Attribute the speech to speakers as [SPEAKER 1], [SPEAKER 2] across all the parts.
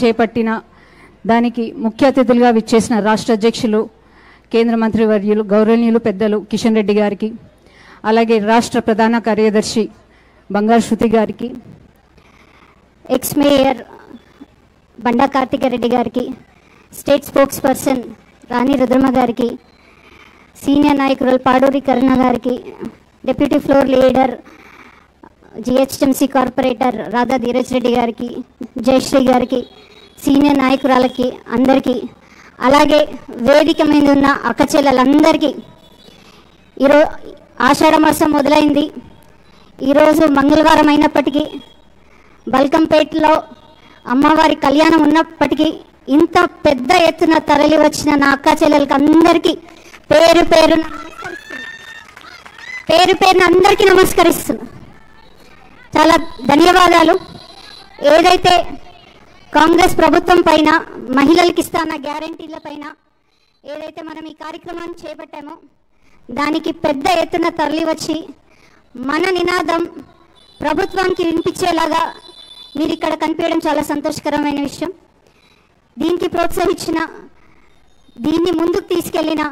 [SPEAKER 1] చేపట్టిన దానికి ముఖ్య అతిథులుగా విచ్చేసిన రాష్ట్ర అధ్యక్షులు కేంద్ర మంత్రి వర్యులు గౌరవనీయులు పెద్దలు కిషన్ రెడ్డి గారికి, అలాగే రాష్ట్ర ప్రధాన కార్యదర్శి బంగారు శృతి గారికి,
[SPEAKER 2] ఎక్స్ మేయర్ బండా కార్తికరెడ్డి గారికి, స్టేట్ స్పోక్స్ పర్సన్ రాణి రుద్రమ గారికి, సీనియర్ నాయకురాలు పాడూరి కరుణ గారికి, deputy floor leader GHMC corporator Radha Dheeraj Reddy గారికి, జయశ్రీ గారికి, సీనియర్ నాయకురాలకి అందరికీ, అలాగే వేదిక మీద ఉన్న అక్క చెల్లెలందరికీ, ఈరోజు ఆషాఢ మాసం మొదలైంది. ఈరోజు మంగళవారం అయినప్పటికీ బల్కంపేటలో అమ్మవారి కళ్యాణం ఉన్నప్పటికీ ఇంత పెద్ద ఎత్తున తరలి వచ్చిన నా అక్క చెల్లెలకి అందరికీ పేరు పేరున అందరికీ నమస్కరిస్తున్నా. చాలా ధన్యవాదాలు. ఏదైతే కాంగ్రెస్ ప్రభుత్వం పైన మహిళలకు ఇస్తున్న గ్యారంటీల పైన ఏదైతే మనం ఈ కార్యక్రమాన్ని చేపట్టామో దానికి పెద్ద ఎత్తున తరలి వచ్చి మన నినాదం ప్రభుత్వానికి వినిపించేలాగా మీరు ఇక్కడ కనిపించడం చాలా సంతోషకరమైన విషయం. దీనికి ప్రోత్సహించిన, దీన్ని ముందుకు తీసుకెళ్లిన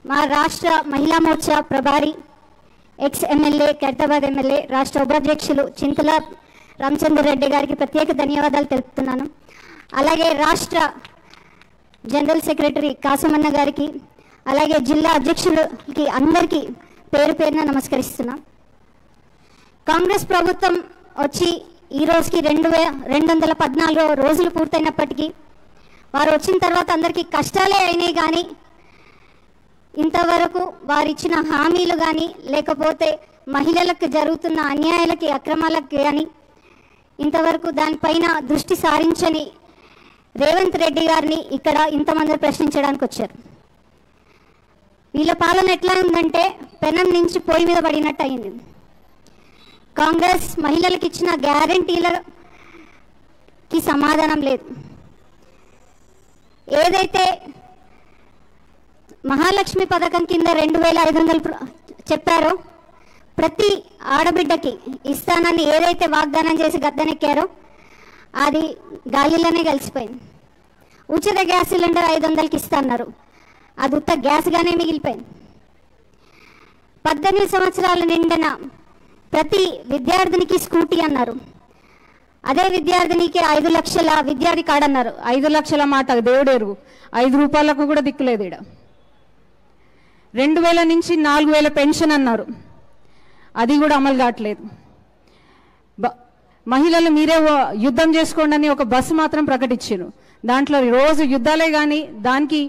[SPEAKER 2] మా రాష్ట్ర మహిళా మోర్చా ప్రభారి, ఎక్స్ ఎమ్మెల్యే, ఖైరతాబాద్ ఎమ్మెల్యే, రాష్ట్ర ఉపాధ్యక్షులు చింతల రామచంద్ర రెడ్డి గారికి ప్రత్యేక ధన్యవాదాలు తెలుపుతున్నాను. అలాగే రాష్ట్ర జనరల్ సెక్రటరీ కాసమన్న గారికి, అలాగే జిల్లా అధ్యక్షులకి అందరికీ పేరు పేరున నమస్కరిస్తున్నాం. కాంగ్రెస్ ప్రభుత్వం వచ్చి ఈ రోజుకి 214 రోజులు పూర్తయినప్పటికీ వారు వచ్చిన తర్వాత అందరికీ కష్టాలే అయినాయి, కానీ ఇంతవరకు వారు ఇచ్చిన హామీలు కానీ లేకపోతే మహిళలకు జరుగుతున్న అన్యాయాలకి, అక్రమాలకు కానీ ఇంతవరకు దానిపైన దృష్టి సారించని రేవంత్ రెడ్డి గారిని ఇక్కడ ఇంతమంది ప్రశ్నించడానికి వచ్చారు. వీళ్ళ పాలన ఎట్లా ఉందంటే పెనం నుంచి పొయ్యి మీద పడినట్టు అయింది. కాంగ్రెస్ మహిళలకు ఇచ్చిన గ్యారంటీలకి సమాధానం లేదు. ఏదైతే మహాలక్ష్మి పథకం కింద 2500 చెప్పారో ప్రతి ఆడబిడ్డకి ఇస్తానని ఏదైతే వాగ్దానం చేసి గద్దెనెక్కారో అది గాలిలోనే కలిసిపోయింది. ఉచిత గ్యాస్ సిలిండర్ 500కి ఇస్తాన్నారు, అది ఉత్త గ్యాస్గానే మిగిలిపోయింది. 18 సంవత్సరాలు నిండిన ప్రతి విద్యార్థినికి స్కూటీ అన్నారు, అదే విద్యార్థినికి 5 లక్షల విద్యార్థి కార్డు అన్నారు. 5 లక్షల మాట దేవుడేరు, 5 రూపాయలకు కూడా దిక్కులేదు. ఇక్కడ 2000 నుంచి 4000 పెన్షన్ అన్నారు, అది కూడా అమలు కావట్లేదు. మహిళలు మీరే యుద్ధం చేసుకోండి అని ఒక బస్సు మాత్రం ప్రకటించారు. దాంట్లో రోజు యుద్ధాలే కానీ దానికి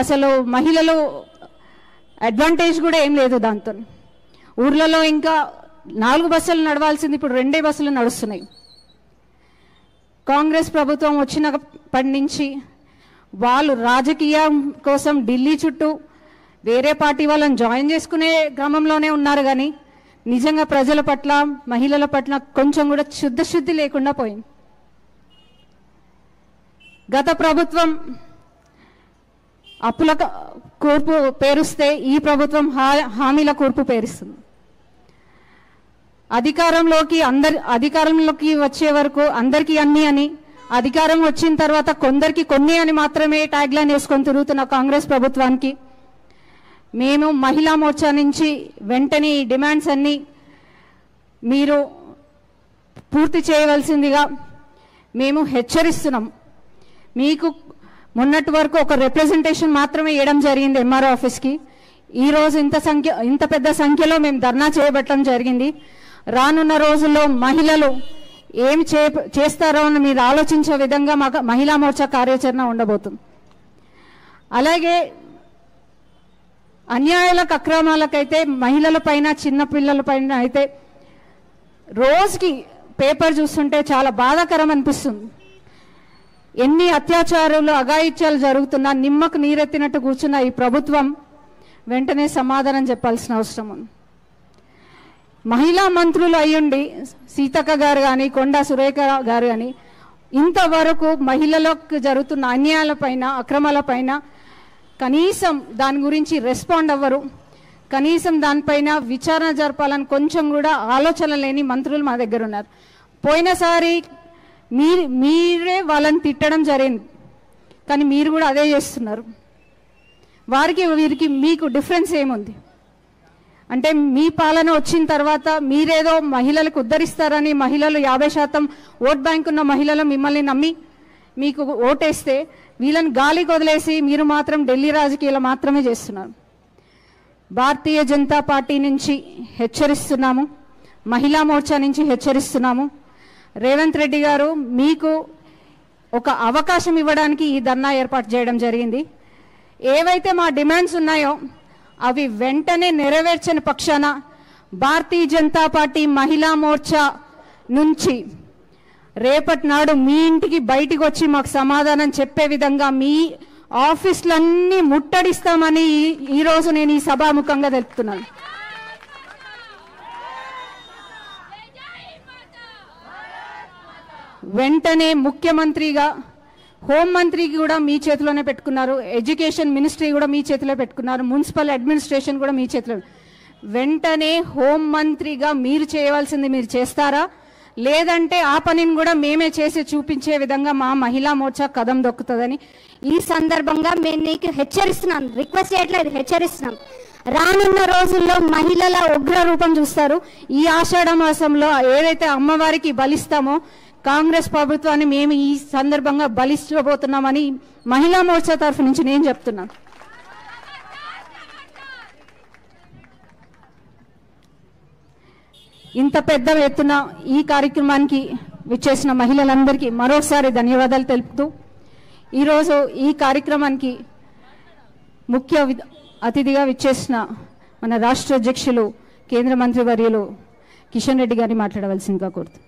[SPEAKER 2] అసలు మహిళలు అడ్వాంటేజ్ కూడా ఏం లేదు. దాంతో ఊర్లలో ఇంకా 4 బస్సులు నడవాల్సింది ఇప్పుడు 2 బస్సులు నడుస్తున్నాయి. కాంగ్రెస్ ప్రభుత్వం వచ్చినప్పటి నుంచి వాళ్ళు రాజకీయం కోసం ఢిల్లీ చుట్టూ వేరే పార్టీ వాళ్ళని జాయిన్ చేసుకునే క్రమంలోనే ఉన్నారు, కానీ నిజంగా ప్రజల పట్ల, మహిళల పట్ల కొంచెం కూడా శుద్ధశుద్ధి లేకుండా పోయింది. గత ప్రభుత్వం అప్పుల కూర్పు పేరుస్తే ఈ ప్రభుత్వం హామీల కూర్పు పేరుస్తుంది. అధికారంలోకి వచ్చే వరకు అందరికీ అన్ని అని, అధికారం వచ్చిన తర్వాత కొందరికి కొన్ని అని మాత్రమే ట్యాగ్ లైన్ వేసుకొని తిరుగుతున్న కాంగ్రెస్ ప్రభుత్వానికి మేము మహిళా మోర్చా నుంచి వెంటనే డిమాండ్స్ అన్ని మీరు పూర్తి చేయవలసిందిగా మేము హెచ్చరిస్తున్నాం. మీకు మొన్నటి వరకు ఒక రిప్రజెంటేషన్ మాత్రమే ఇవ్వడం జరిగింది ఎంఆర్ఓ ఆఫీస్కి. ఈరోజు ఇంత పెద్ద సంఖ్యలో మేము ధర్నా చేయబట్టడం జరిగింది. రానున్న రోజుల్లో మహిళలు ఏమి చేస్తారో అని మీరు ఆలోచించే విధంగా మహిళా మోర్చా కార్యాచరణ ఉండబోతుంది. అలాగే అన్యాయాలకు, అక్రమాలకైతే మహిళల పైన, చిన్నపిల్లల పైన అయితే రోజుకి పేపర్ చూస్తుంటే చాలా బాధాకరం అనిపిస్తుంది. ఎన్ని అత్యాచారాలు, అఘాయిత్యాలు జరుగుతున్నా నిమ్మకు నీరెత్తినట్టు కూర్చున్న ఈ ప్రభుత్వం వెంటనే సమాధానం చెప్పాల్సిన అవసరం ఉంది. మహిళా మంత్రులు అయ్యుండి సీతక్క గారు కానీ, కొండా సురేఖ గారు కానీ ఇంతవరకు మహిళలకు జరుగుతున్న అన్యాయాలపైన, అక్రమాలపైన కనీసం దాని గురించి రెస్పాండ్ అవ్వరు. కనీసం దానిపైన విచారణ జరపాలని కొంచెం కూడా ఆలోచన లేని మంత్రులు మా దగ్గర ఉన్నారు. పోయినసారి మీరే వాళ్ళని తిట్టడం జరిగింది, కానీ మీరు కూడా అదే చేస్తున్నారు. వారికి వీరికి మీకు డిఫరెన్స్ ఏముంది అంటే, మీ పాలన వచ్చిన తర్వాత మీరేదో మహిళలకు ఉద్ధరిస్తారని, మహిళలు 50% ఓట్ బ్యాంక్ ఉన్న మహిళలు మిమ్మల్ని నమ్మి మీకు ఓటేస్తే వీళ్ళని గాలికి వదిలేసి మీరు మాత్రం ఢిల్లీ రాజకీయాలు మాత్రమే చేస్తున్నారు. భారతీయ జనతా పార్టీ నుంచి హెచ్చరిస్తున్నాము, మహిళా మోర్చా నుంచి హెచ్చరిస్తున్నాము. రేవంత్ రెడ్డి గారు మీకు ఒక అవకాశం ఇవ్వడానికి ఈ ధర్నా ఏర్పాటు చేయడం జరిగింది. ఏవైతే మా డిమాండ్స్ ఉన్నాయో అవి వెంటనే నెరవేర్చని పక్షాన భారతీయ జనతా పార్టీ మహిళా మోర్చా నుంచి రేపటి నాడు మీ ఇంటికి బయటికి వచ్చి మాకు సమాధానం చెప్పే విధంగా మీ ఆఫీసులన్నీ ముట్టడిస్తామని ఈరోజు నేను ఈ సభాముఖంగా తెలుపుతున్నాను. వెంటనే ముఖ్యమంత్రిగా, హోంమంత్రికి కూడా మీ చేతిలోనే పెట్టుకున్నారు, ఎడ్యుకేషన్ మినిస్ట్రీ కూడా మీ చేతిలో పెట్టుకున్నారు, మున్సిపల్ అడ్మినిస్ట్రేషన్ కూడా మీ చేతిలో. వెంటనే హోంమంత్రిగా మీరు చేయవలసింది మీరు చేస్తారా, లేదంటే ఆ పనిని కూడా మేమే చేసి చూపించే విధంగా మా మహిళా మోర్చా కదం దొక్కుతుందని
[SPEAKER 3] ఈ సందర్భంగా మేము నీకు హెచ్చరిస్తున్నాం, రిక్వెస్ట్ చేయట్లేదు, హెచ్చరిస్తున్నాం. రానున్న రోజుల్లో మహిళల ఉగ్ర రూపం చూస్తారు. ఈ ఆషాఢ మాసంలో ఏదైతే అమ్మవారికి బలిస్తామో కాంగ్రెస్ ప్రభుత్వాన్ని మేము ఈ సందర్భంగా బలిష్టపోతున్నామని మహిళా మోర్చా తరఫు నుంచి నేను చెప్తున్నాను. ఇంత పెద్ద ఎత్తున ఈ కార్యక్రమానికి విచ్చేసిన మహిళలందరికీ మరోసారి ధన్యవాదాలు తెలుపుతూ, ఈరోజు ఈ కార్యక్రమానికి ముఖ్య అతిథిగా విచ్చేసిన మన రాష్ట్ర అధ్యక్షులు కేంద్ర మంత్రి వర్యులు కిషన్ రెడ్డి గారిని మాట్లాడవలసిందిగా కోరుతున్నాను.